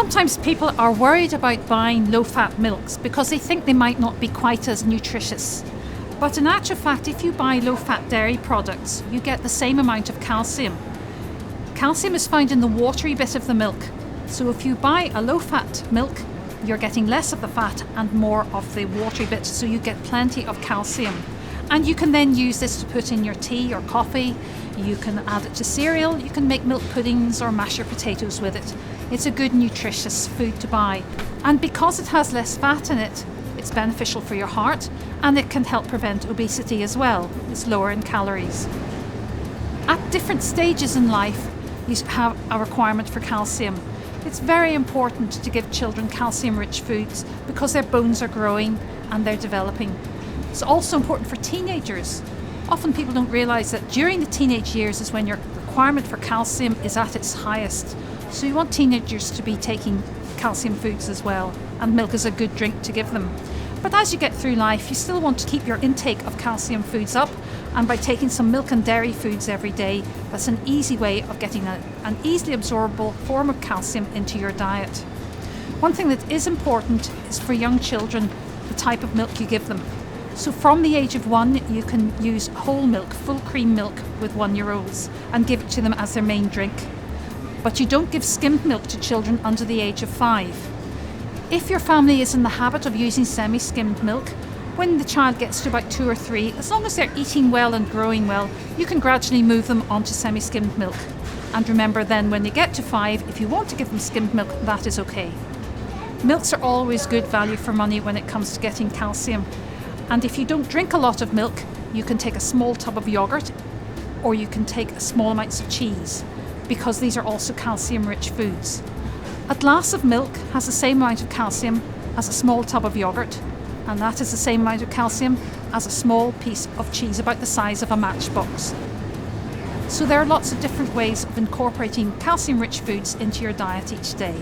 Sometimes people are worried about buying low-fat milks because they think they might not be quite as nutritious. But in actual fact, if you buy low-fat dairy products, you get the same amount of calcium. Calcium is found in the watery bit of the milk. So if you buy a low-fat milk, you're getting less of the fat and more of the watery bit, so you get plenty of calcium. And you can then use this to put in your tea or coffee. You can add it to cereal, you can make milk puddings or mash your potatoes with it. It's a good nutritious food to buy. And because it has less fat in it, it's beneficial for your heart and it can help prevent obesity as well. It's lower in calories. At different stages in life, you have a requirement for calcium. It's very important to give children calcium-rich foods because their bones are growing and they're developing. It's also important for teenagers. Often people don't realise that during the teenage years is when your requirement for calcium is at its highest. So you want teenagers to be taking calcium foods as well, and milk is a good drink to give them. But as you get through life, you still want to keep your intake of calcium foods up, and by taking some milk and dairy foods every day, that's an easy way of getting an easily absorbable form of calcium into your diet. One thing that is important is for young children, the type of milk you give them. So from the age of 1, you can use whole milk, full cream milk with 1-year-olds and give it to them as their main drink. But you don't give skimmed milk to children under the age of 5. If your family is in the habit of using semi-skimmed milk, when the child gets to about 2 or 3, as long as they're eating well and growing well, you can gradually move them onto semi-skimmed milk. And remember then when they get to 5, if you want to give them skimmed milk, that is okay. Milks are always good value for money when it comes to getting calcium. And if you don't drink a lot of milk, you can take a small tub of yogurt or you can take small amounts of cheese, because these are also calcium-rich foods. A glass of milk has the same amount of calcium as a small tub of yogurt, and that is the same amount of calcium as a small piece of cheese about the size of a matchbox. So there are lots of different ways of incorporating calcium-rich foods into your diet each day.